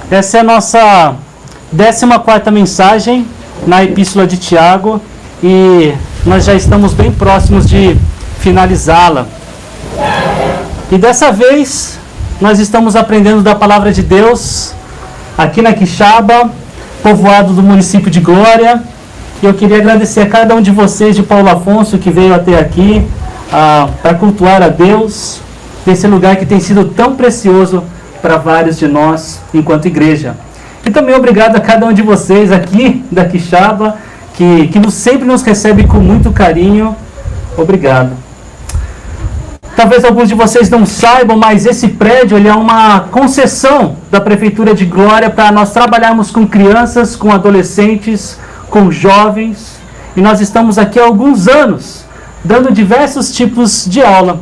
Essa é a nossa 14ª mensagem na Epístola de Tiago e nós já estamos bem próximos de finalizá-la. E dessa vez nós estamos aprendendo da Palavra de Deus aqui na Quixaba, povoado do município de Glória. E eu queria agradecer a cada um de vocês de Paulo Afonso que veio até aqui para cultuar a Deus nesse lugar que tem sido tão precioso para vários de nós enquanto igreja. E também obrigado a cada um de vocês aqui da Quixaba que sempre nos recebe com muito carinho. Obrigado. Talvez alguns de vocês não saibam, mas esse prédio ele é uma concessão da Prefeitura de Glória para nós trabalharmos com crianças, com adolescentes, com jovens. E nós estamos aqui há alguns anos, dando diversos tipos de aula.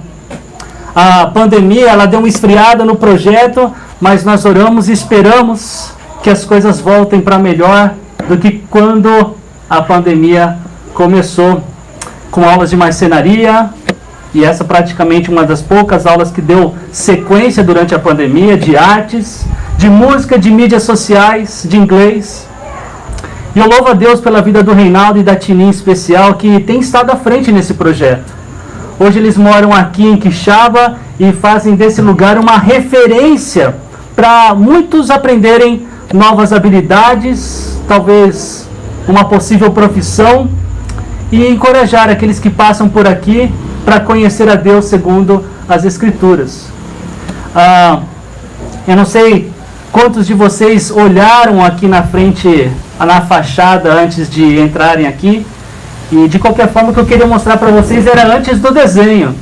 A pandemia ela deu uma esfriada no projeto, mas nós oramos e esperamos que as coisas voltem para melhor do que quando a pandemia começou, com aulas de marcenaria. E essa praticamente uma das poucas aulas que deu sequência durante a pandemia, de artes, de música, de mídias sociais, de inglês. E eu louvo a Deus pela vida do Reinaldo e da Tini em especial, que tem estado à frente nesse projeto. Hoje eles moram aqui em Quixaba e fazem desse lugar uma referência para muitos aprenderem novas habilidades, talvez uma possível profissão, e encorajar aqueles que passam por aqui para conhecer a Deus segundo as Escrituras. Eu não sei quantos de vocês olharam aqui na frente, na fachada, antes de entrarem aqui. E de qualquer forma, o que eu queria mostrar para vocês era antes do desenho.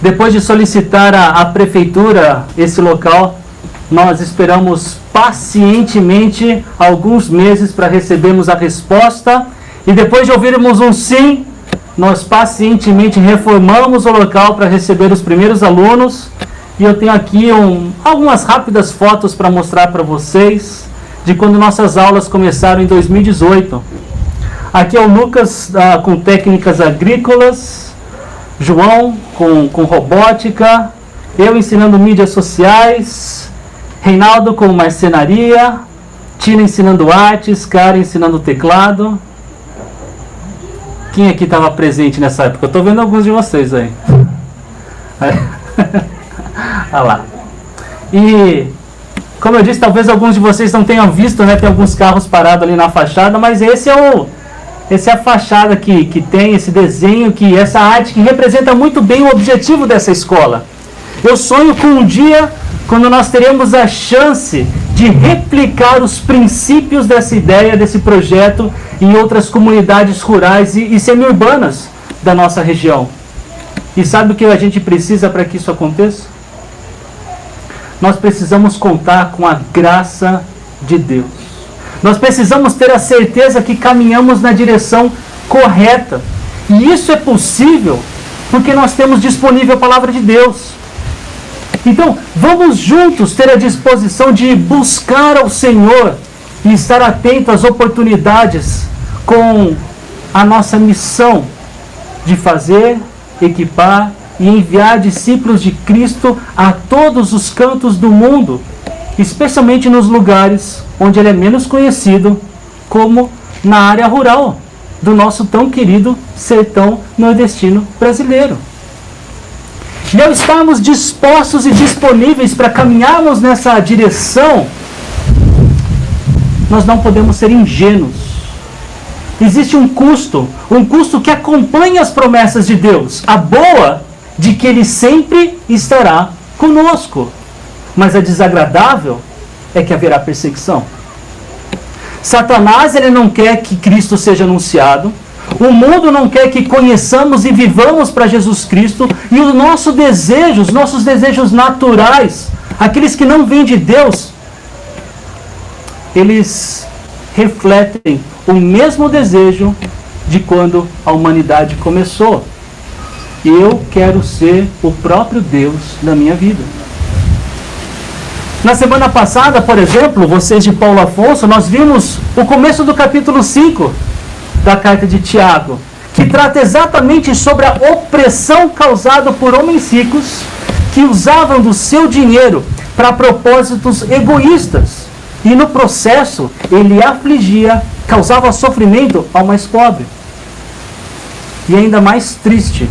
Depois de solicitar à Prefeitura esse local, nós esperamos pacientemente alguns meses para recebermos a resposta. E depois de ouvirmos um sim, nós pacientemente reformamos o local para receber os primeiros alunos. E eu tenho aqui algumas rápidas fotos para mostrar para vocês de quando nossas aulas começaram em 2018. Aqui é o Lucas com técnicas agrícolas, João com robótica, eu ensinando mídias sociais, Reinaldo com marcenaria, Tina ensinando artes, Karen ensinando teclado. Quem aqui estava presente nessa época? Eu estou vendo alguns de vocês aí. Olha lá. E como eu disse, talvez alguns de vocês não tenham visto, né? Tem alguns carros parados ali na fachada, mas essa é a fachada que tem esse desenho, essa arte que representa muito bem o objetivo dessa escola. Eu sonho com um dia quando nós teremos a chance de replicar os princípios dessa ideia, desse projeto em outras comunidades rurais e semi-urbanas da nossa região. E sabe o que a gente precisa para que isso aconteça? Nós precisamos contar com a graça de Deus. Nós precisamos ter a certeza que caminhamos na direção correta. E isso é possível porque nós temos disponível a Palavra de Deus. Então, vamos juntos ter a disposição de buscar ao Senhor e estar atento às oportunidades com a nossa missão de fazer, equipar e enviar discípulos de Cristo a todos os cantos do mundo, especialmente nos lugares onde ele é menos conhecido, como na área rural do nosso tão querido sertão nordestino brasileiro. E ao estarmos dispostos e disponíveis para caminharmos nessa direção, nós não podemos ser ingênuos. Existe um custo que acompanha as promessas de Deus, a boa de que Ele sempre estará conosco. Mas a desagradável é que haverá perseguição. Satanás ele não quer que Cristo seja anunciado. O mundo não quer que conheçamos e vivamos para Jesus Cristo. E os nossos desejos naturais, aqueles que não vêm de Deus, eles refletem o mesmo desejo de quando a humanidade começou. Eu quero ser o próprio Deus na minha vida. Na semana passada, por exemplo, vocês de Paulo Afonso, nós vimos o começo do capítulo 5 da carta de Tiago, que trata exatamente sobre a opressão causada por homens ricos que usavam do seu dinheiro para propósitos egoístas. E no processo, ele afligia, causava sofrimento ao mais pobre. E ainda mais triste,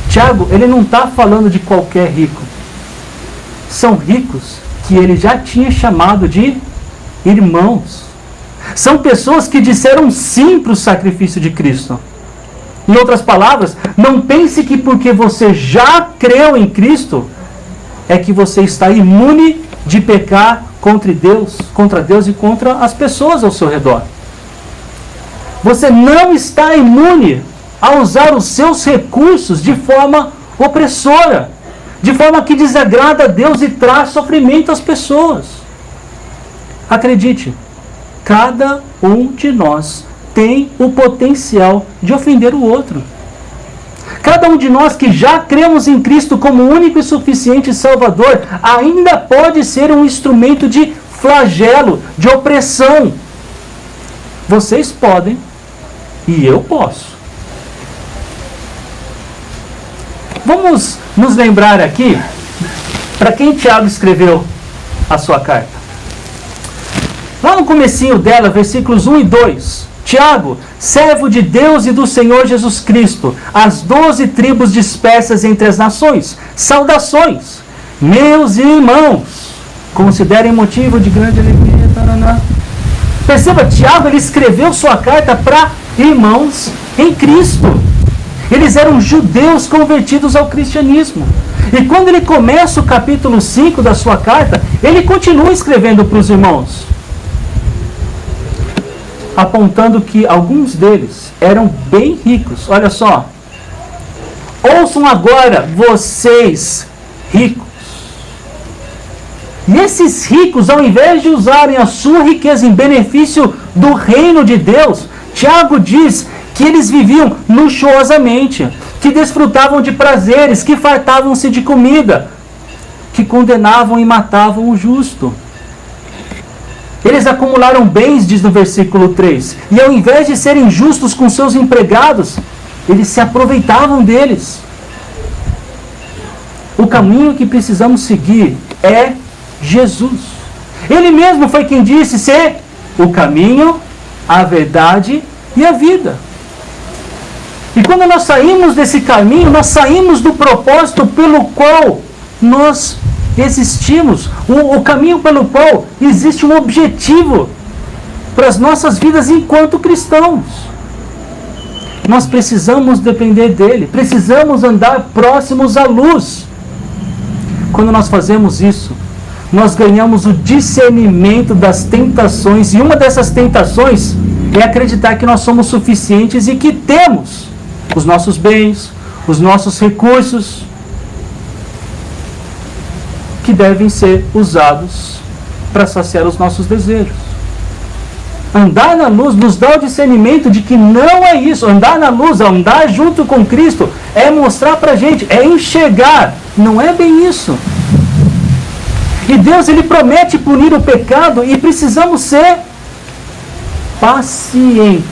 Tiago, ele não está falando de qualquer rico. São ricos que ele já tinha chamado de irmãos. São pessoas que disseram sim para o sacrifício de Cristo. Em outras palavras, não pense que porque você já creu em Cristo, é que você está imune de pecar contra Deus e contra as pessoas ao seu redor. Você não está imune a usar os seus recursos de forma opressora, de forma que desagrada a Deus e traz sofrimento às pessoas. Acredite, cada um de nós tem o potencial de ofender o outro. Cada um de nós que já cremos em Cristo como único e suficiente Salvador, ainda pode ser um instrumento de flagelo, de opressão. Vocês podem e eu posso. Vamos nos lembrar aqui para quem Tiago escreveu a sua carta. Lá no comecinho dela, versículos 1 e 2, Tiago, servo de Deus e do Senhor Jesus Cristo, as 12 tribos dispersas entre as nações, saudações, meus irmãos, considerem motivo de grande alegria. Taraná. Perceba, Tiago, ele escreveu sua carta para irmãos em Cristo. Eles eram judeus convertidos ao cristianismo. E quando ele começa o capítulo 5 da sua carta, ele continua escrevendo para os irmãos, apontando que alguns deles eram bem ricos. Olha só. Ouçam agora, vocês ricos. E esses ricos, ao invés de usarem a sua riqueza em benefício do reino de Deus, Tiago diz que eles viviam luxuosamente, que desfrutavam de prazeres, que fartavam-se de comida, que condenavam e matavam o justo. Eles acumularam bens, diz no versículo 3, e ao invés de serem justos com seus empregados, eles se aproveitavam deles. O caminho que precisamos seguir é Jesus. Ele mesmo foi quem disse ser o caminho, a verdade e a vida. E quando nós saímos desse caminho, nós saímos do propósito pelo qual nós existimos, o caminho pelo qual existe um objetivo para as nossas vidas enquanto cristãos. Nós precisamos depender dele, precisamos andar próximos à luz. Quando nós fazemos isso, nós ganhamos o discernimento das tentações, e uma dessas tentações é acreditar que nós somos suficientes e que temos os nossos bens, os nossos recursos, que devem ser usados para saciar os nossos desejos. Andar na luz nos dá o discernimento de que não é isso. Andar na luz, andar junto com Cristo, é mostrar para a gente, é enxergar. Não é bem isso. E Deus, ele promete punir o pecado e precisamos ser pacientes.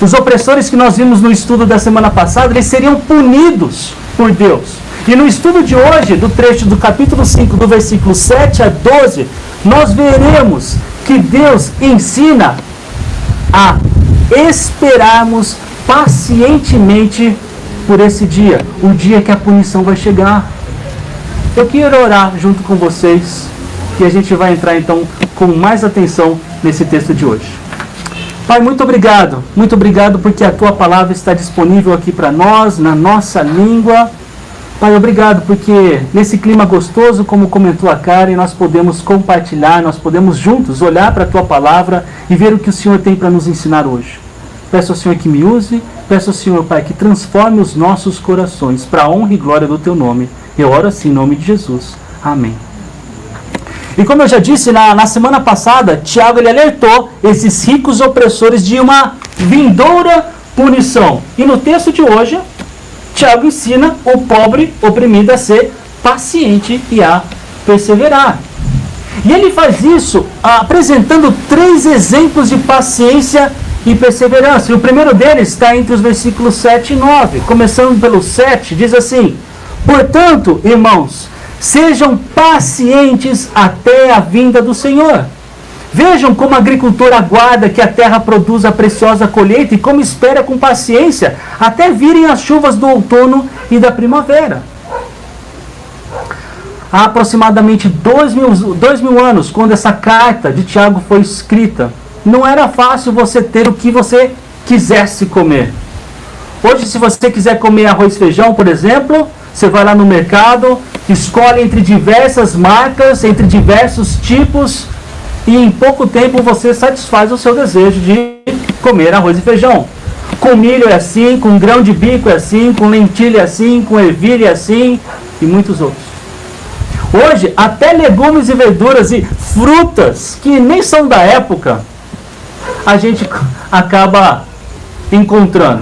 Os opressores que nós vimos no estudo da semana passada, eles seriam punidos por Deus. E no estudo de hoje, do trecho do capítulo 5, do versículo 7 a 12, nós veremos que Deus ensina a esperarmos pacientemente por esse dia, o dia que a punição vai chegar. Eu quero orar junto com vocês e a gente vai entrar então com mais atenção nesse texto de hoje. Pai, muito obrigado porque a Tua palavra está disponível aqui para nós, na nossa língua. Pai, obrigado porque nesse clima gostoso, como comentou a Karen, nós podemos compartilhar, nós podemos juntos olhar para a Tua palavra e ver o que o Senhor tem para nos ensinar hoje. Peço ao Senhor que me use, peço ao Senhor, Pai, que transforme os nossos corações para a honra e glória do Teu nome. Eu oro assim em nome de Jesus. Amém. E como eu já disse na semana passada, Tiago ele alertou esses ricos opressores de uma vindoura punição. E no texto de hoje, Tiago ensina o pobre oprimido a ser paciente e a perseverar. E ele faz isso apresentando 3 exemplos de paciência e perseverança. E o primeiro deles está entre os versículos 7 e 9. Começando pelo 7, diz assim: portanto, irmãos, Sejam pacientes até a vinda do Senhor. Vejam como o agricultor aguarda que a terra produza a preciosa colheita e como espera com paciência até virem as chuvas do outono e da primavera. Há aproximadamente 2.000 anos, quando essa carta de Tiago foi escrita, não era fácil você ter o que você quisesse comer. Hoje, se você quiser comer arroz e feijão, por exemplo, você vai lá no mercado, escolhe entre diversas marcas, entre diversos tipos, e em pouco tempo você satisfaz o seu desejo de comer arroz e feijão. Com milho é assim, com grão de bico é assim, com lentilha é assim, com ervilha é assim, e muitos outros. Hoje, até legumes e verduras e frutas, que nem são da época, a gente acaba encontrando.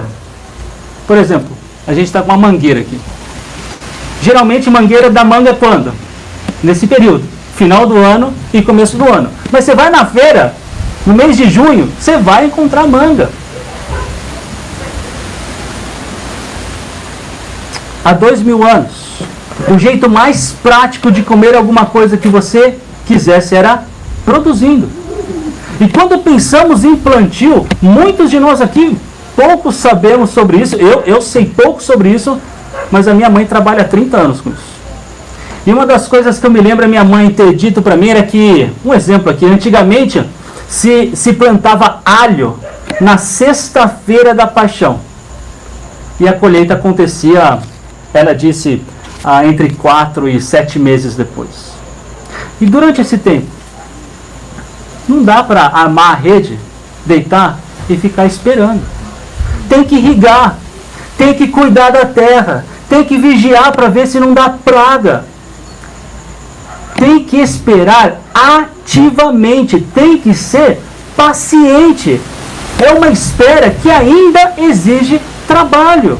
Por exemplo, a gente está com uma mangueira aqui. Geralmente, mangueira dá manga quando? Nesse período. Final do ano e começo do ano. Mas você vai na feira, no mês de junho, você vai encontrar manga. Há 2.000 anos, o jeito mais prático de comer alguma coisa que você quisesse era produzindo. E quando pensamos em plantio, muitos de nós aqui pouco sabemos sobre isso. Eu sei pouco sobre isso, mas a minha mãe trabalha há 30 anos com isso. E uma das coisas que eu me lembro a minha mãe ter dito para mim era que, um exemplo aqui, antigamente se plantava alho na sexta-feira da Paixão. E a colheita acontecia, ela disse, entre 4 e 7 meses depois. E durante esse tempo, não dá para armar a rede, deitar e ficar esperando. Tem que irrigar, tem que cuidar da terra, tem que vigiar para ver se não dá praga. Tem que esperar ativamente, tem que ser paciente. É uma espera que ainda exige trabalho.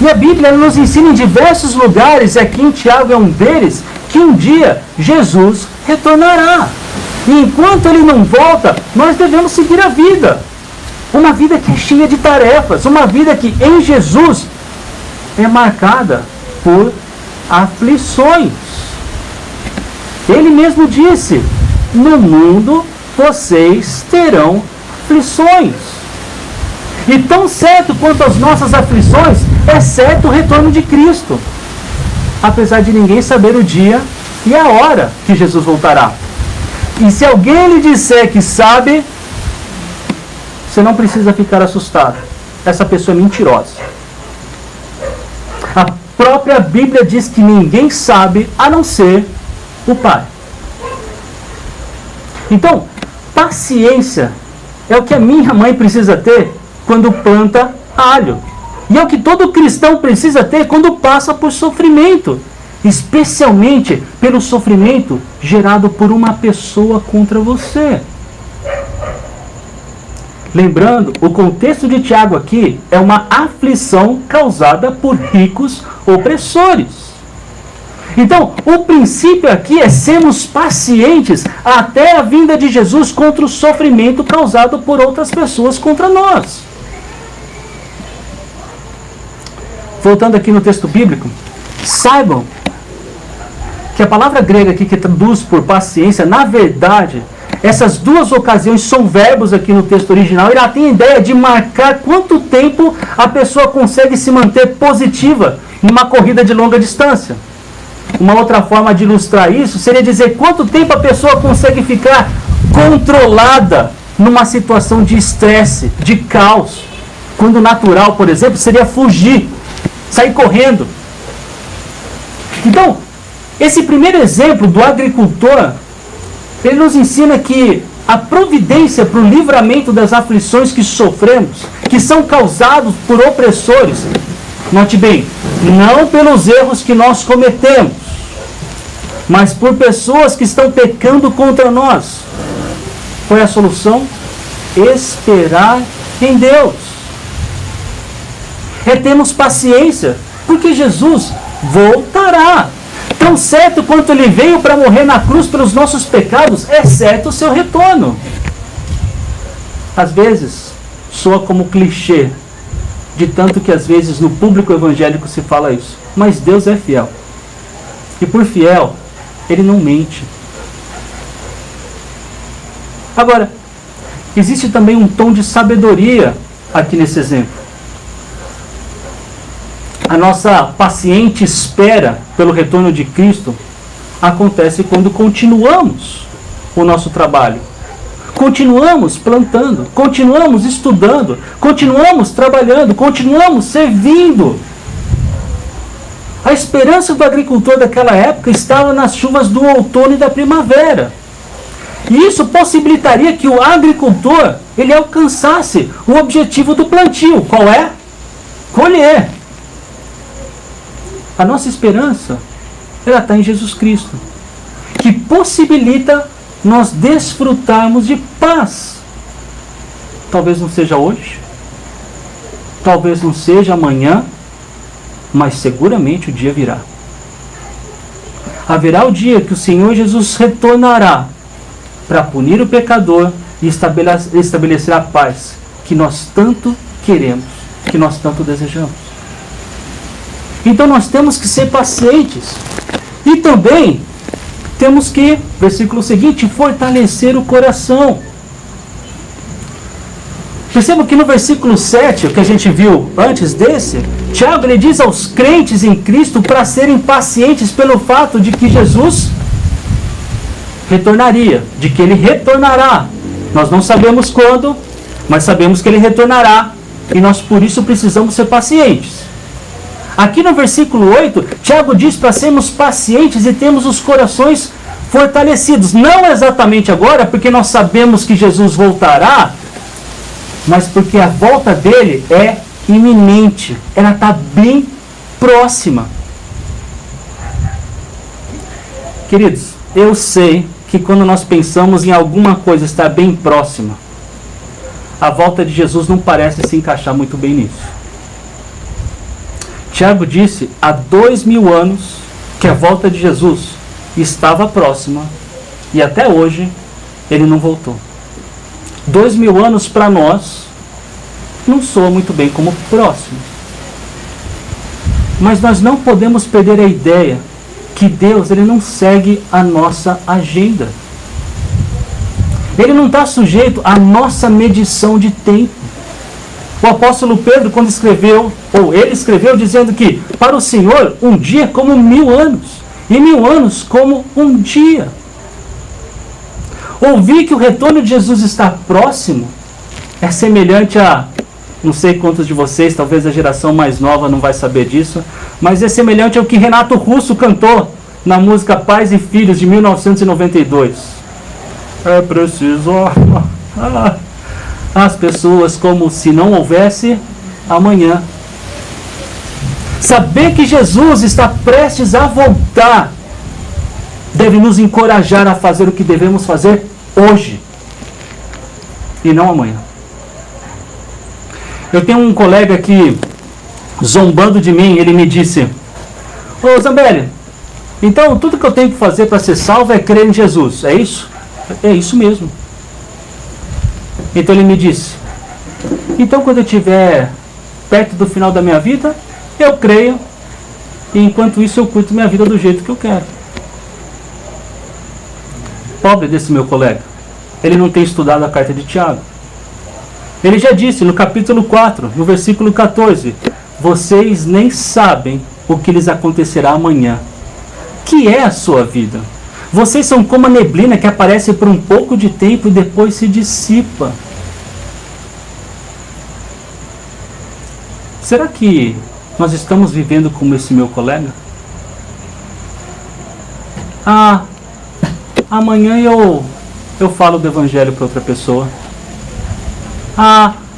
E a Bíblia nos ensina em diversos lugares, e aqui em Tiago é um deles, que um dia Jesus retornará. E enquanto ele não volta, nós devemos seguir a vida. Uma vida que é cheia de tarefas, uma vida que em Jesus é marcada por aflições. Ele mesmo disse: no mundo vocês terão aflições. E tão certo quanto as nossas aflições, é certo o retorno de Cristo. Apesar de ninguém saber o dia e a hora que Jesus voltará. E se alguém lhe disser que sabe, você não precisa ficar assustado. Essa pessoa é mentirosa. A própria Bíblia diz que ninguém sabe a não ser o Pai. Então, paciência é o que a minha mãe precisa ter quando planta alho. E é o que todo cristão precisa ter quando passa por sofrimento. Especialmente pelo sofrimento gerado por uma pessoa contra você. Lembrando, o contexto de Tiago aqui é uma aflição causada por ricos opressores. Então, o princípio aqui é sermos pacientes até a vinda de Jesus contra o sofrimento causado por outras pessoas contra nós. Voltando aqui no texto bíblico, saibam que a palavra grega aqui que traduz por paciência, na verdade, essas duas ocasiões são verbos aqui no texto original e ela tem a ideia de marcar quanto tempo a pessoa consegue se manter positiva numa corrida de longa distância. Uma outra forma de ilustrar isso seria dizer quanto tempo a pessoa consegue ficar controlada numa situação de estresse, de caos. Quando o natural, por exemplo, seria fugir, sair correndo. Então, esse primeiro exemplo do agricultor, ele nos ensina que a providência para o livramento das aflições que sofremos, que são causados por opressores, note bem, não pelos erros que nós cometemos, mas por pessoas que estão pecando contra nós. Qual é a solução? Esperar em Deus. É termos paciência, porque Jesus voltará. Tão certo quanto ele veio para morrer na cruz pelos nossos pecados, é certo o seu retorno. Às vezes, soa como clichê, de tanto que às vezes no público evangélico se fala isso. Mas Deus é fiel. E por fiel, ele não mente. Agora, existe também um tom de sabedoria aqui nesse exemplo. A nossa paciente espera pelo retorno de Cristo acontece quando continuamos o nosso trabalho. Continuamos plantando, continuamos estudando, continuamos trabalhando, continuamos servindo. A esperança do agricultor daquela época estava nas chuvas do outono e da primavera. E isso possibilitaria que o agricultor ele alcançasse o objetivo do plantio. Qual é? Colher. A nossa esperança ela está em Jesus Cristo, que possibilita nós desfrutarmos de paz. Talvez não seja hoje, talvez não seja amanhã, mas seguramente o dia virá. Haverá o dia que o Senhor Jesus retornará para punir o pecador e estabelecer a paz que nós tanto queremos, que nós tanto desejamos. Então nós temos que ser pacientes. E também temos que, versículo seguinte, fortalecer o coração. Perceba que no versículo 7, o que a gente viu antes desse, Tiago ele diz aos crentes em Cristo para serem pacientes pelo fato de que Jesus retornaria, de que ele retornará. Nós não sabemos quando, mas sabemos que ele retornará, e nós por isso precisamos ser pacientes. Aqui no versículo 8, Tiago diz para sermos pacientes e termos os corações fortalecidos. Não exatamente agora, porque nós sabemos que Jesus voltará, mas porque a volta dele é iminente. Ela está bem próxima. Queridos, eu sei que quando nós pensamos em alguma coisa estar bem próxima, a volta de Jesus não parece se encaixar muito bem nisso. Tiago disse há 2000 anos que a volta de Jesus estava próxima e até hoje ele não voltou. 2000 anos para nós não soa muito bem como próximo. Mas nós não podemos perder a ideia que Deus ele não segue a nossa agenda. Ele não está sujeito à nossa medição de tempo. O apóstolo Pedro, quando escreveu, ou ele escreveu dizendo que para o Senhor um dia é como 1000 anos, e 1000 anos como um dia. Ouvir que o retorno de Jesus está próximo é semelhante a, não sei quantos de vocês, talvez a geração mais nova não vai saber disso, mas é semelhante ao que Renato Russo cantou na música Pais e Filhos de 1992. É preciso as pessoas como se não houvesse amanhã. Saber que Jesus está prestes a voltar deve nos encorajar a fazer o que devemos fazer hoje e não amanhã. Eu tenho um colega que, zombando de mim, ele me disse: ô Zambelli, então tudo que eu tenho que fazer para ser salvo é crer em Jesus, é isso? É isso mesmo. Então ele me disse: então quando eu estiver perto do final da minha vida, eu creio, e enquanto isso eu curto minha vida do jeito que eu quero. Pobre desse meu colega, ele não tem estudado a carta de Tiago. Ele já disse no capítulo 4, no versículo 14: vocês nem sabem o que lhes acontecerá amanhã. Que é a sua vida? Vocês são como a neblina que aparece por um pouco de tempo e depois se dissipa. Será que nós estamos vivendo como esse meu colega? Amanhã eu falo do evangelho para outra pessoa.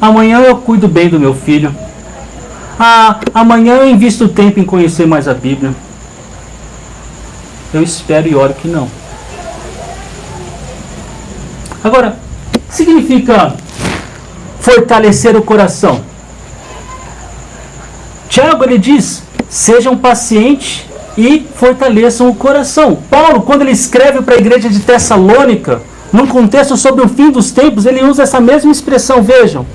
Amanhã eu cuido bem do meu filho. Amanhã eu invisto tempo em conhecer mais a Bíblia. Eu espero e oro que não. Agora, o que significa fortalecer o coração? Tiago ele diz: sejam pacientes e fortaleçam o coração. Paulo, quando ele escreve para a igreja de Tessalônica, num contexto sobre o fim dos tempos, ele usa essa mesma expressão. Vejam,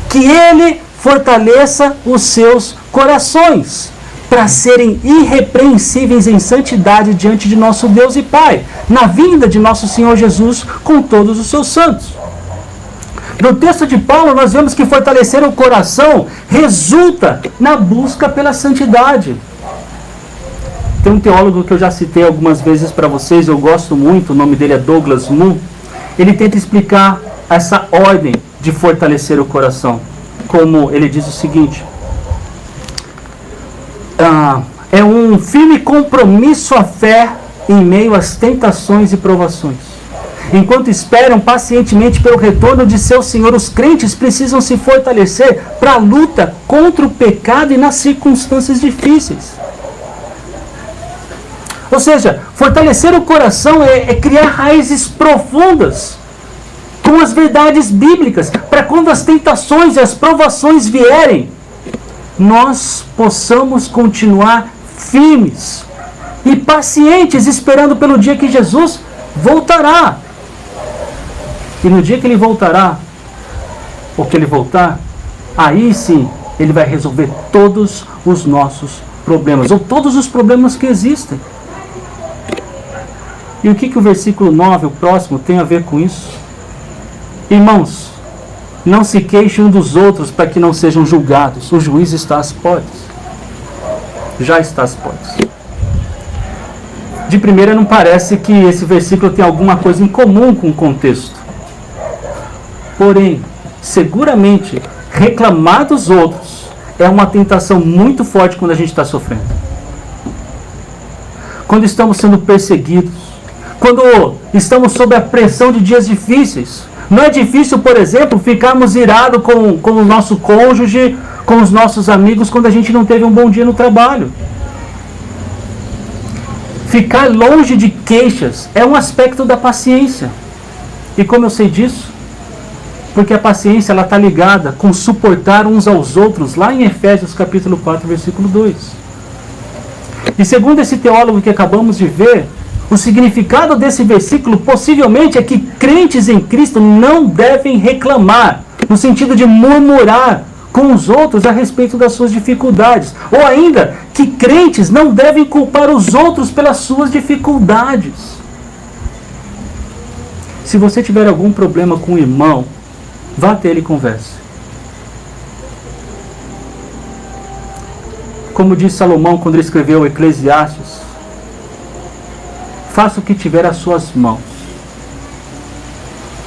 que ele fortaleça os seus corações. para serem irrepreensíveis em santidade diante de nosso Deus e Pai, na vinda de nosso Senhor Jesus com todos os seus santos. No texto de Paulo, nós vemos que fortalecer o coração resulta na busca pela santidade. Tem um teólogo que eu já citei algumas vezes para vocês, eu gosto muito, o nome dele é Douglas Moo. Ele tenta explicar essa ordem de fortalecer o coração, como ele diz o seguinte: é um firme compromisso à fé em meio às tentações e provações. Enquanto esperam pacientemente pelo retorno de seu Senhor, os crentes precisam se fortalecer para a luta contra o pecado e nas circunstâncias difíceis. Ou seja, fortalecer o coração é criar raízes profundas com as verdades bíblicas, para quando as tentações e as provações vierem, nós possamos continuar firmes e pacientes, esperando pelo dia que Jesus voltará. E no dia que ele voltará, ou que ele voltar, aí sim ele vai resolver todos os nossos problemas, ou todos os problemas que existem. E o que o versículo 9, o próximo, tem a ver com isso? Irmãos, não se queixem uns dos outros para que não sejam julgados. O juiz está às portas. Já está às portas. De primeira, não parece que esse versículo tem alguma coisa em comum com o contexto. Porém, seguramente, reclamar dos outros é uma tentação muito forte quando a gente está sofrendo. Quando estamos sendo perseguidos. Quando estamos sob a pressão de dias difíceis. Não é difícil, por exemplo, ficarmos irados com o nosso cônjuge, com os nossos amigos, quando a gente não teve um bom dia no trabalho. Ficar longe de queixas é um aspecto da paciência. E como eu sei disso? Porque a paciência está ligada com suportar uns aos outros, lá em Efésios capítulo 4, versículo 2. E segundo esse teólogo que acabamos de ver, o significado desse versículo possivelmente é que crentes em Cristo não devem reclamar, no sentido de murmurar com os outros a respeito das suas dificuldades. Ou ainda, que crentes não devem culpar os outros pelas suas dificuldades. Se você tiver algum problema com o irmão, vá até ele e converse. Como diz Salomão quando ele escreveu Eclesiastes, faça o que tiver às suas mãos.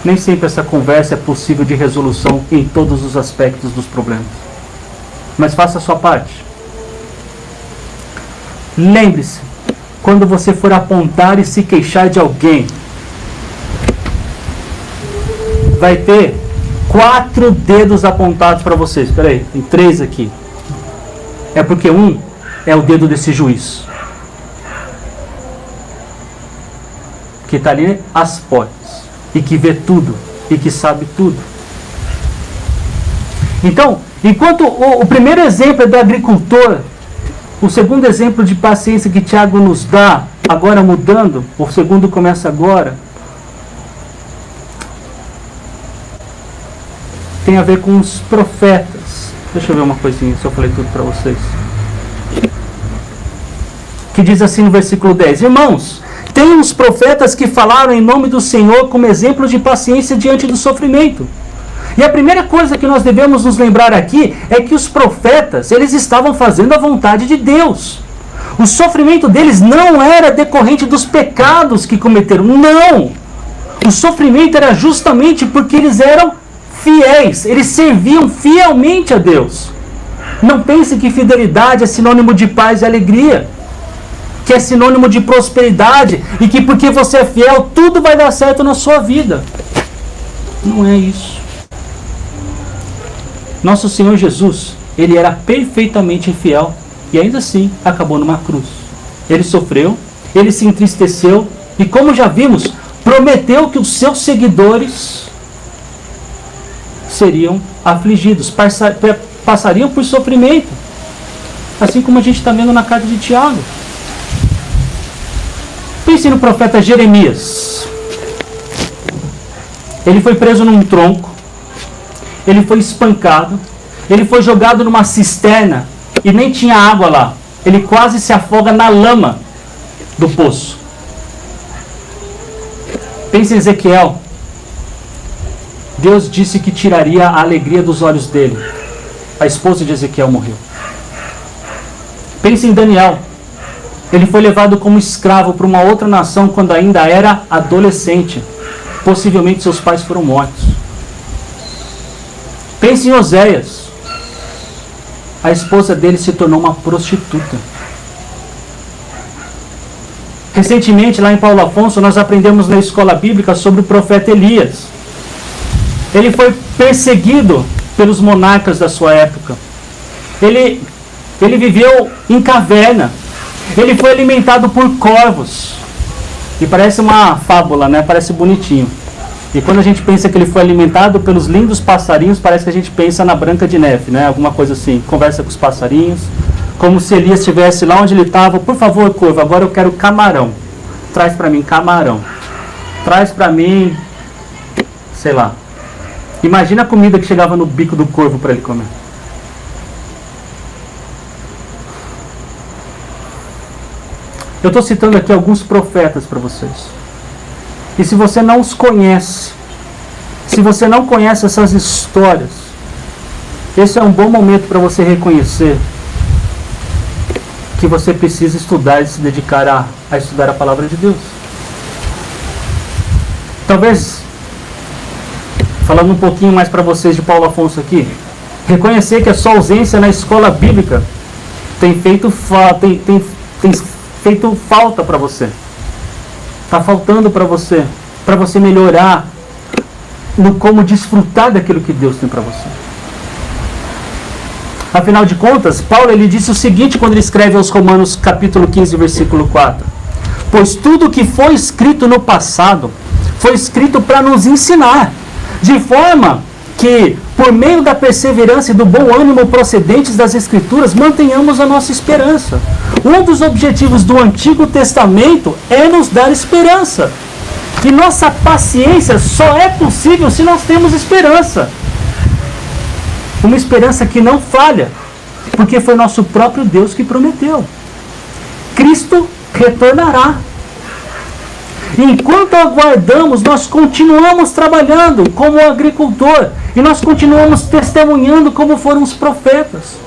Nem sempre essa conversa é possível de resolução em todos os aspectos dos problemas. Mas faça a sua parte. Lembre-se, quando você for apontar e se queixar de alguém, vai ter 4 dedos apontados para você. Espera aí, tem 3 aqui. É porque um é o dedo desse juiz, que está ali às portas, e que vê tudo, e que sabe tudo. Então, enquanto o primeiro exemplo é do agricultor, o segundo exemplo de paciência que Tiago nos dá, agora mudando, o segundo começa agora, tem a ver com os profetas. Deixa eu ver uma coisinha, se eu falei tudo para vocês. Que diz assim no versículo 10: Irmãos, tem uns profetas que falaram em nome do Senhor como exemplo de paciência diante do sofrimento. E a primeira coisa que nós devemos nos lembrar aqui é que os profetas, eles estavam fazendo a vontade de Deus. O sofrimento deles não era decorrente dos pecados que cometeram, não! O sofrimento era justamente porque eles eram fiéis, eles serviam fielmente a Deus. Não pense que fidelidade é sinônimo de paz e alegria, que é sinônimo de prosperidade e que porque você é fiel, tudo vai dar certo na sua vida. Não é isso. Nosso Senhor Jesus, ele era perfeitamente fiel e ainda assim acabou numa cruz. Ele sofreu, ele se entristeceu e, como já vimos, prometeu que os seus seguidores seriam afligidos, passariam por sofrimento, assim como a gente está vendo na carta de Tiago. Pense no profeta Jeremias. Ele foi preso num tronco, ele foi espancado, ele foi jogado numa cisterna e nem tinha água lá. ele quase se afoga na lama do poço. Pense em Ezequiel. Deus disse que tiraria a alegria dos olhos dele. A esposa de Ezequiel morreu. Pense em Daniel. Ele foi levado como escravo para uma outra nação quando ainda era adolescente. Possivelmente seus pais foram mortos. Pense em Oséias. A esposa dele se tornou uma prostituta. Recentemente, lá em Paulo Afonso, nós aprendemos na escola bíblica sobre o profeta Elias. Ele foi perseguido pelos monarcas da sua época. Ele viveu em caverna. Ele foi alimentado por corvos. E parece uma fábula, né? Parece bonitinho. E quando a gente pensa que ele foi alimentado pelos lindos passarinhos, parece que a gente pensa na Branca de Neve, né? Alguma coisa assim. Conversa com os passarinhos. Como se Elias estivesse lá onde ele estava. Por favor, corvo, agora eu quero camarão. Traz para mim camarão. Traz para mim, sei lá. Imagina a comida que chegava no bico do corvo para ele comer. Eu estou citando aqui alguns profetas para vocês. E se você não os conhece, se você não conhece essas histórias, esse é um bom momento para você reconhecer que você precisa estudar e se dedicar a estudar a palavra de Deus. Talvez, falando um pouquinho mais para vocês de Paulo Afonso aqui, reconhecer que a sua ausência na escola bíblica tem feito falta para você. Está faltando para você melhorar no como desfrutar daquilo que Deus tem para você. Afinal de contas, Paulo ele disse o seguinte quando ele escreve aos Romanos capítulo 15, versículo 4. Pois tudo que foi escrito no passado foi escrito para nos ensinar, de forma que, por meio da perseverança e do bom ânimo procedentes das Escrituras, mantenhamos a nossa esperança. Um dos objetivos do Antigo Testamento é nos dar esperança. E nossa paciência só é possível se nós temos esperança. Uma esperança que não falha, porque foi nosso próprio Deus que prometeu. Cristo retornará. Enquanto aguardamos, nós continuamos trabalhando como agricultor e nós continuamos testemunhando como foram os profetas.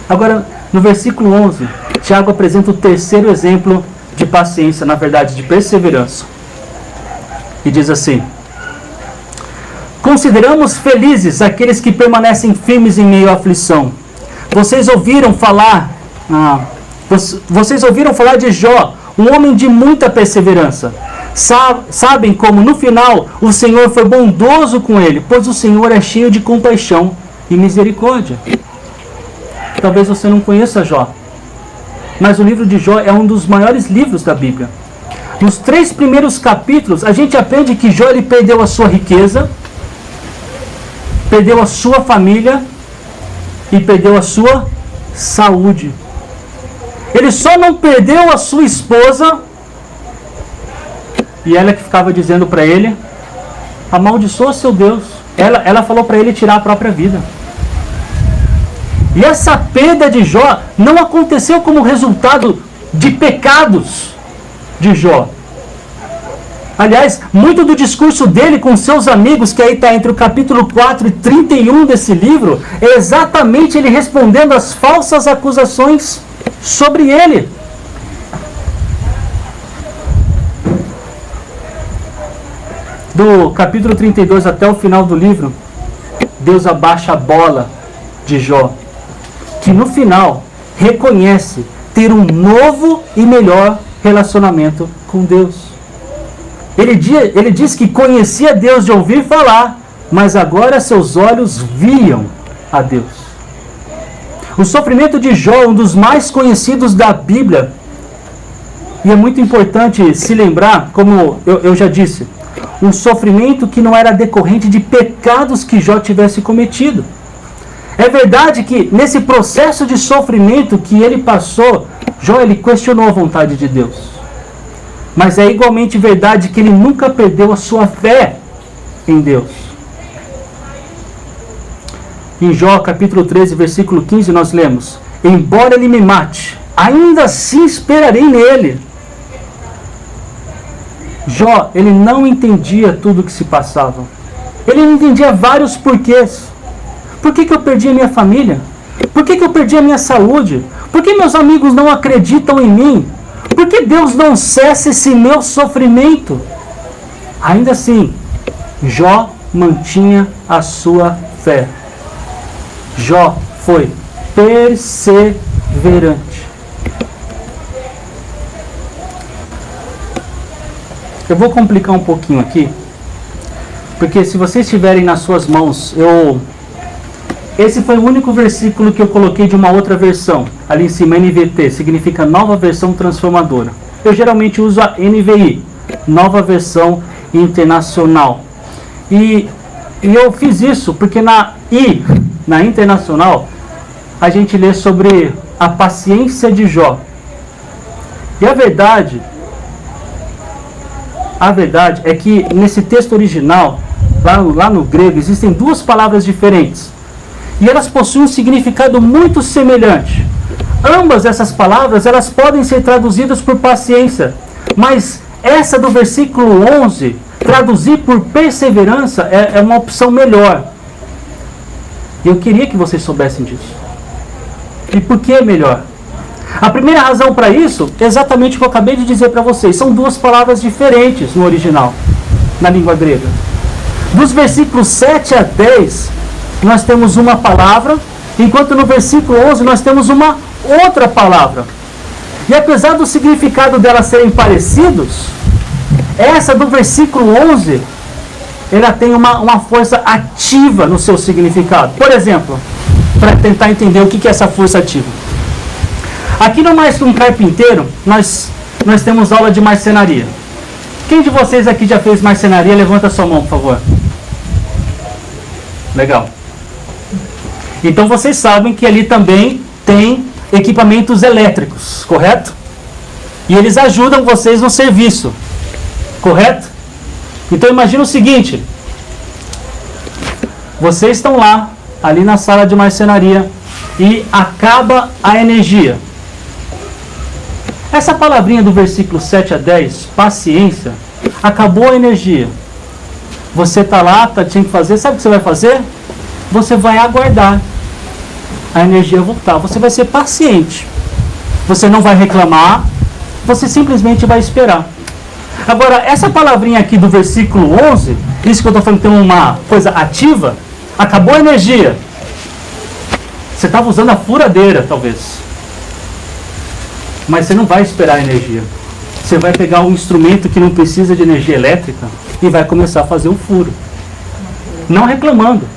Agora, no versículo 11, Tiago apresenta o terceiro exemplo de paciência, na verdade, de perseverança. E diz assim: consideramos felizes aqueles que permanecem firmes em meio à aflição. Vocês ouviram falar de Jó, um homem de muita perseverança. Sabem como no final o Senhor foi bondoso com ele, pois o Senhor é cheio de compaixão e misericórdia. Talvez você não conheça Jó, mas o livro de Jó é um dos maiores livros da Bíblia. Nos 3 primeiros capítulos, a gente aprende que Jó ele perdeu a sua riqueza, perdeu a sua família e perdeu a sua saúde. Ele só não perdeu a sua esposa, e ela que ficava dizendo para ele: amaldiçoa seu Deus. Ela falou para ele tirar a própria vida. E essa perda de Jó não aconteceu como resultado de pecados de Jó. Aliás, muito do discurso dele com seus amigos, que aí está entre o capítulo 4 e 31 desse livro, é exatamente ele respondendo às falsas acusações sobre ele. Do capítulo 32 até o final do livro, Deus abaixa a bola de Jó, que no final reconhece ter um novo e melhor relacionamento com Deus. Ele diz que conhecia Deus de ouvir falar, mas agora seus olhos viam a Deus. O sofrimento de Jó é um dos mais conhecidos da Bíblia. E é muito importante se lembrar, como eu já disse, um sofrimento que não era decorrente de pecados que Jó tivesse cometido. É verdade que nesse processo de sofrimento que ele passou, Jó ele questionou a vontade de Deus. Mas é igualmente verdade que ele nunca perdeu a sua fé em Deus. Em Jó capítulo 13, versículo 15, nós lemos: embora ele me mate, ainda assim esperarei nele. Jó, ele não entendia tudo o que se passava. Ele não entendia vários porquês. Por que eu perdi a minha família? Por que eu perdi a minha saúde? Por que meus amigos não acreditam em mim? Por que Deus não cessa esse meu sofrimento? Ainda assim, Jó mantinha a sua fé. Jó foi perseverante. Eu vou complicar um pouquinho aqui, porque se vocês tiverem nas suas mãos, esse foi o único versículo que eu coloquei de uma outra versão. Ali em cima, NVT, significa Nova Versão Transformadora. Eu geralmente uso a NVI, Nova Versão Internacional. E eu fiz isso porque na Internacional, a gente lê sobre a paciência de Jó. E a verdade é que nesse texto original, lá no grego, existem duas palavras diferentes. E elas possuem um significado muito semelhante. Ambas essas palavras, elas podem ser traduzidas por paciência. Mas essa do versículo 11, traduzir por perseverança, é uma opção melhor. E eu queria que vocês soubessem disso. E por que é melhor? A primeira razão para isso é exatamente o que eu acabei de dizer para vocês. São duas palavras diferentes no original, na língua grega. Dos versículos 7 a 10, nós temos uma palavra, enquanto no versículo 11 nós temos uma outra palavra. E apesar do significado delas serem parecidos, essa do versículo 11, ela tem uma força ativa no seu significado. Por exemplo, para tentar entender o que é essa força ativa. Aqui no Mais Que Um Carpinteiro, nós temos aula de marcenaria. Quem de vocês aqui já fez marcenaria? Levanta a sua mão, por favor. Legal. Então vocês sabem que ali também tem equipamentos elétricos, correto? E eles ajudam vocês no serviço, correto? Então imagina o seguinte: vocês estão lá, ali na sala de marcenaria, e acaba a energia. Essa palavrinha do versículo 7 a 10, paciência, acabou a energia. Você está lá, tinha que fazer, sabe o que você vai fazer? Você vai aguardar a energia voltar. Você vai ser paciente. Você não vai reclamar, você simplesmente vai esperar. Agora, essa palavrinha aqui do versículo 11, isso que eu estou falando tem uma coisa ativa, acabou a energia. Você estava usando a furadeira, talvez. Mas você não vai esperar a energia. Você vai pegar um instrumento que não precisa de energia elétrica e vai começar a fazer um furo. Não reclamando,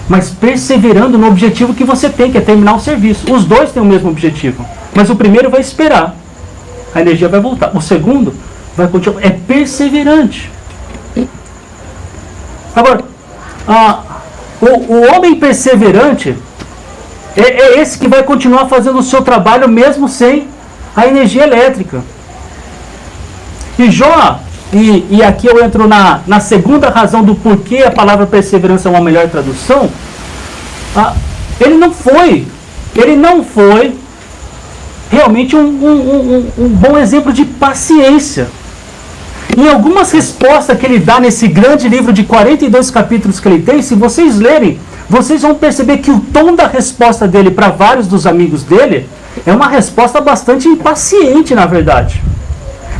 mas perseverando no objetivo que você tem, que é terminar o serviço. Os dois têm o mesmo objetivo, mas o primeiro vai esperar. A energia vai voltar. O segundo vai continuar. É perseverante. Agora, o homem perseverante é esse que vai continuar fazendo o seu trabalho mesmo sem a energia elétrica. E Jó, e aqui eu entro na segunda razão do porquê a palavra perseverança é uma melhor tradução, ele não foi realmente um bom exemplo de paciência. Em algumas respostas que ele dá nesse grande livro de 42 capítulos que ele tem, se vocês lerem, vocês vão perceber que o tom da resposta dele para vários dos amigos dele é uma resposta bastante impaciente, na verdade.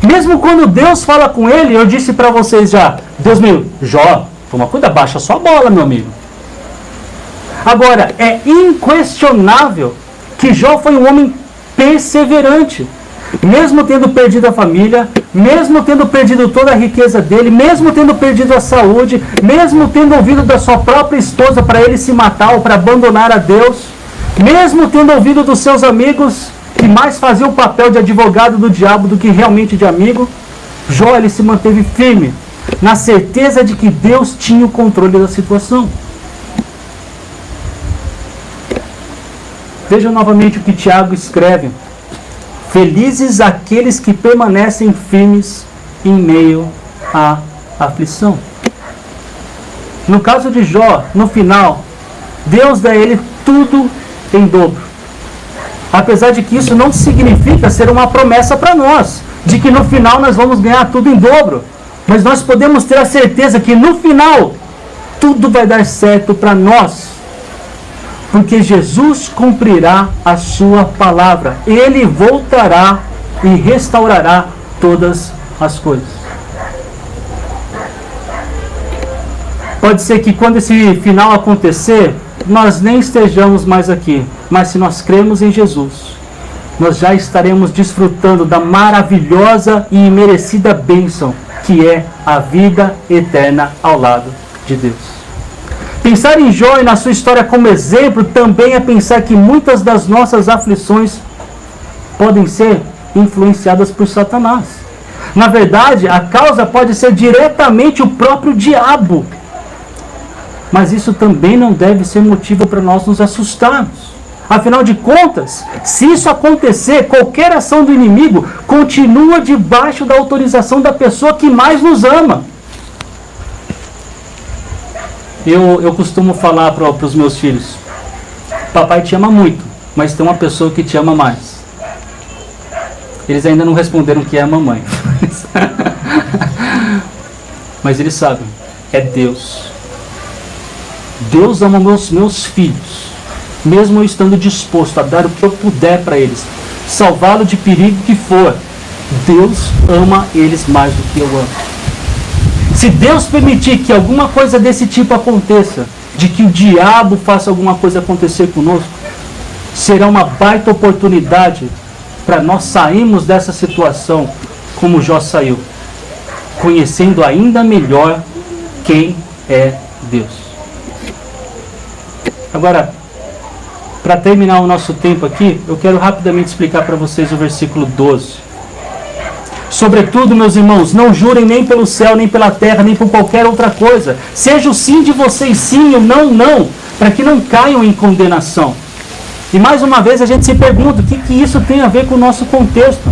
Mesmo quando Deus fala com ele, eu disse para vocês já, Deus meu, Jó, toma cuidado, baixa sua bola, meu amigo. Agora, é inquestionável que Jó foi um homem perseverante. Mesmo tendo perdido a família, mesmo tendo perdido toda a riqueza dele, mesmo tendo perdido a saúde, mesmo tendo ouvido da sua própria esposa para ele se matar ou para abandonar a Deus, mesmo tendo ouvido dos seus amigos que mais faziam o papel de advogado do diabo do que realmente de amigo, Jó ele se manteve firme, na certeza de que Deus tinha o controle da situação. Vejam novamente o que Tiago escreve. Felizes aqueles que permanecem firmes em meio à aflição. No caso de Jó, no final, Deus dá a ele tudo em dobro. Apesar de que isso não significa ser uma promessa para nós, de que no final nós vamos ganhar tudo em dobro. Mas nós podemos ter a certeza que no final, tudo vai dar certo para nós. Porque Jesus cumprirá a sua palavra. Ele voltará e restaurará todas as coisas. Pode ser que quando esse final acontecer, nós nem estejamos mais aqui. Mas se nós cremos em Jesus, nós já estaremos desfrutando da maravilhosa e imerecida bênção que é a vida eterna ao lado de Deus. Pensar em Jó e na sua história como exemplo também é pensar que muitas das nossas aflições podem ser influenciadas por Satanás. Na verdade, a causa pode ser diretamente o próprio diabo. Mas isso também não deve ser motivo para nós nos assustarmos. Afinal de contas, se isso acontecer, qualquer ação do inimigo continua debaixo da autorização da pessoa que mais nos ama. Eu costumo falar para os meus filhos: papai te ama muito, mas tem uma pessoa que te ama mais. Eles ainda não responderam que é a mamãe. Mas eles sabem, é Deus. Deus ama meus filhos, mesmo eu estando disposto a dar o que eu puder para eles, salvá-lo de perigo que for. Deus ama eles mais do que eu amo. Se Deus permitir que alguma coisa desse tipo aconteça, de que o diabo faça alguma coisa acontecer conosco, será uma baita oportunidade para nós sairmos dessa situação como Jó saiu, conhecendo ainda melhor quem é Deus. Agora, para terminar o nosso tempo aqui, eu quero rapidamente explicar para vocês o versículo 12. Sobretudo, meus irmãos, não jurem nem pelo céu, nem pela terra, nem por qualquer outra coisa. Seja o sim de vocês sim e o não, não, para que não caiam em condenação. E mais uma vez a gente se pergunta, o que isso tem a ver com o nosso contexto?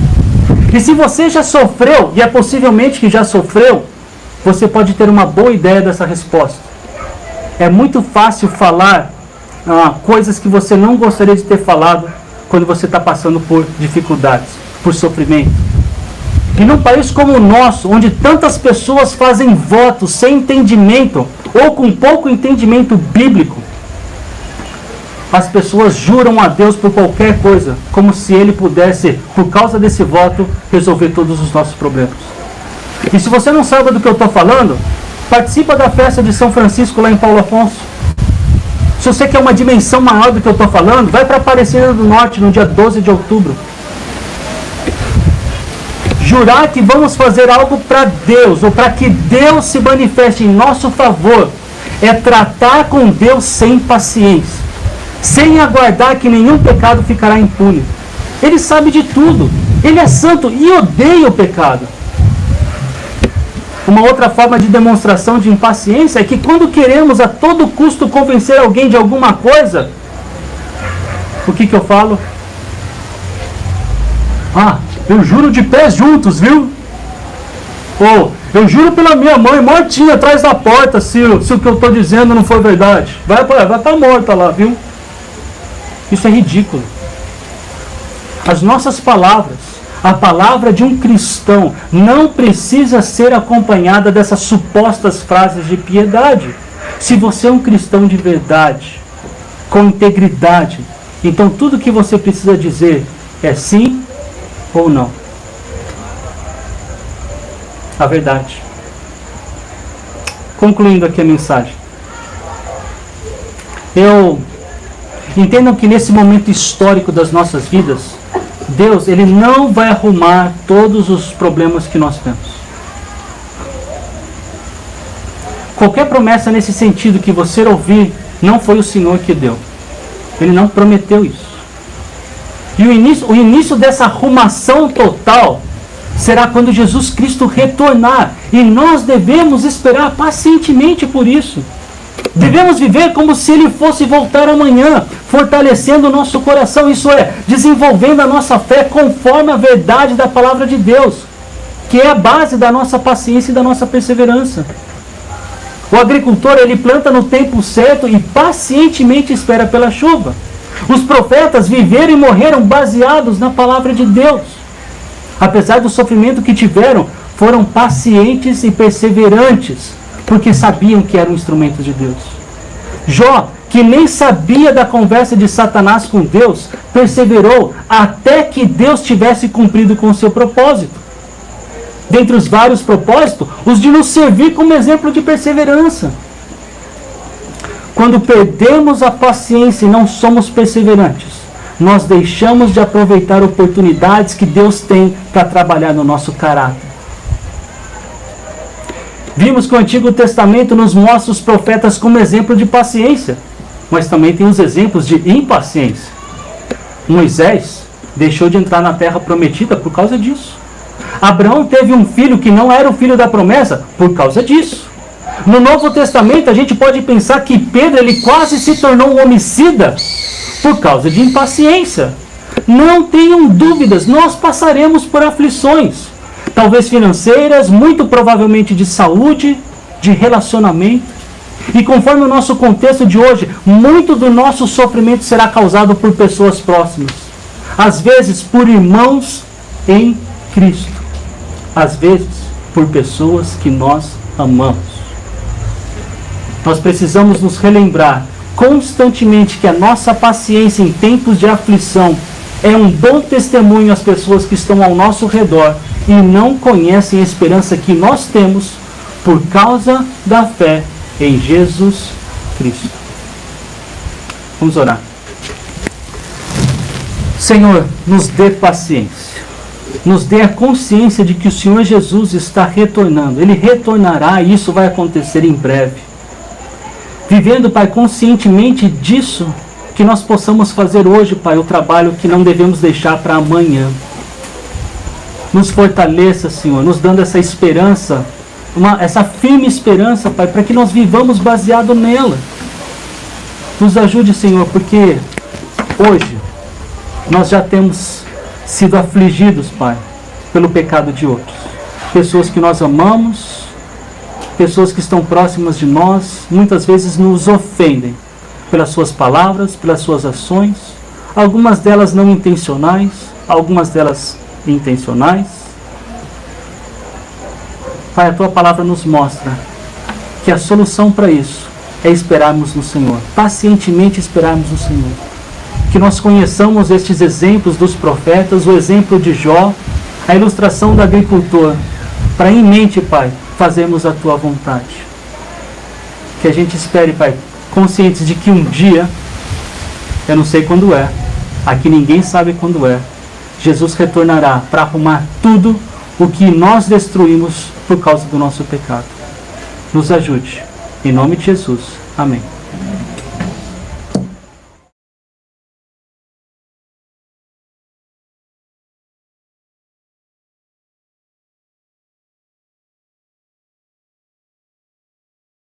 E se você já sofreu, e é possivelmente que já sofreu, você pode ter uma boa ideia dessa resposta. É muito fácil falar coisas que você não gostaria de ter falado quando você está passando por dificuldades, por sofrimento. E num país como o nosso, onde tantas pessoas fazem votos sem entendimento ou com pouco entendimento bíblico, as pessoas juram a Deus por qualquer coisa, como se Ele pudesse, por causa desse voto, resolver todos os nossos problemas. E se você não sabe do que eu estou falando, participa da festa de São Francisco lá em Paulo Afonso. Se você quer uma dimensão maior do que eu estou falando, vai para Aparecida do Norte no dia 12 de outubro. Jurar que vamos fazer algo para Deus, ou para que Deus se manifeste em nosso favor, é tratar com Deus sem paciência, sem aguardar que nenhum pecado ficará impune. Ele sabe de tudo, Ele é santo e odeia o pecado. Uma outra forma de demonstração de impaciência é que quando queremos a todo custo convencer alguém de alguma coisa, o que eu falo? Eu juro de pés juntos, viu? Ou, eu juro pela minha mãe, mortinha atrás da porta, se o que eu estou dizendo não for verdade. Vai estar morta lá, viu? Isso é ridículo. As nossas palavras, a palavra de um cristão, não precisa ser acompanhada dessas supostas frases de piedade. Se você é um cristão de verdade, com integridade, então tudo que você precisa dizer é sim ou não. A verdade. Concluindo aqui a mensagem. Entendam que nesse momento histórico das nossas vidas, Deus, Ele não vai arrumar todos os problemas que nós temos. Qualquer promessa nesse sentido que você ouvir, não foi o Senhor que deu. Ele não prometeu isso. E o início dessa arrumação total será quando Jesus Cristo retornar. E nós devemos esperar pacientemente por isso. Devemos viver como se Ele fosse voltar amanhã, fortalecendo o nosso coração, isso é, desenvolvendo a nossa fé conforme a verdade da palavra de Deus, que é a base da nossa paciência e da nossa perseverança. O agricultor, ele planta no tempo certo e pacientemente espera pela chuva. Os profetas viveram e morreram baseados na palavra de Deus. Apesar do sofrimento que tiveram, foram pacientes e perseverantes, porque sabiam que eram instrumentos de Deus. Jó, que nem sabia da conversa de Satanás com Deus, perseverou até que Deus tivesse cumprido com o seu propósito. Dentre os vários propósitos, os de nos servir como exemplo de perseverança. Quando perdemos a paciência e não somos perseverantes, nós deixamos de aproveitar oportunidades que Deus tem para trabalhar no nosso caráter. Vimos que o Antigo Testamento nos mostra os profetas como exemplo de paciência, mas também tem os exemplos de impaciência. Moisés deixou de entrar na terra prometida por causa disso. Abraão teve um filho que não era o filho da promessa por causa disso. No Novo Testamento a gente pode pensar que Pedro ele quase se tornou um homicida por causa de impaciência. Não tenham dúvidas, nós passaremos por aflições, talvez financeiras, muito provavelmente de saúde, de relacionamento. E conforme o nosso contexto de hoje, muito do nosso sofrimento será causado por pessoas próximas. Às vezes por irmãos em Cristo. Às vezes por pessoas que nós amamos. Nós precisamos nos relembrar constantemente que a nossa paciência em tempos de aflição é um bom testemunho às pessoas que estão ao nosso redor e não conhecem a esperança que nós temos por causa da fé em Jesus Cristo. Vamos orar. Senhor, nos dê paciência. Nos dê a consciência de que o Senhor Jesus está retornando. Ele retornará e isso vai acontecer em breve. Vivendo, Pai, conscientemente disso, que nós possamos fazer hoje, Pai, o trabalho que não devemos deixar para amanhã. Nos fortaleça, Senhor, nos dando essa esperança, essa firme esperança, Pai, para que nós vivamos baseado nela. Nos ajude, Senhor, porque hoje nós já temos sido afligidos, Pai, pelo pecado de outros. Pessoas que nós amamos, pessoas que estão próximas de nós, muitas vezes nos ofendem pelas suas palavras, pelas suas ações, algumas delas não intencionais, algumas delas intencionais. Pai, a Tua palavra nos mostra que a solução para isso é esperarmos no Senhor, pacientemente esperarmos no Senhor. Que nós conheçamos estes exemplos dos profetas, o exemplo de Jó, a ilustração do agricultor, para em mente, Pai, fazermos a Tua vontade. Que a gente espere, Pai, conscientes de que um dia, eu não sei quando é, aqui ninguém sabe quando é, Jesus retornará para arrumar tudo o que nós destruímos por causa do nosso pecado. Nos ajude. Em nome de Jesus. Amém.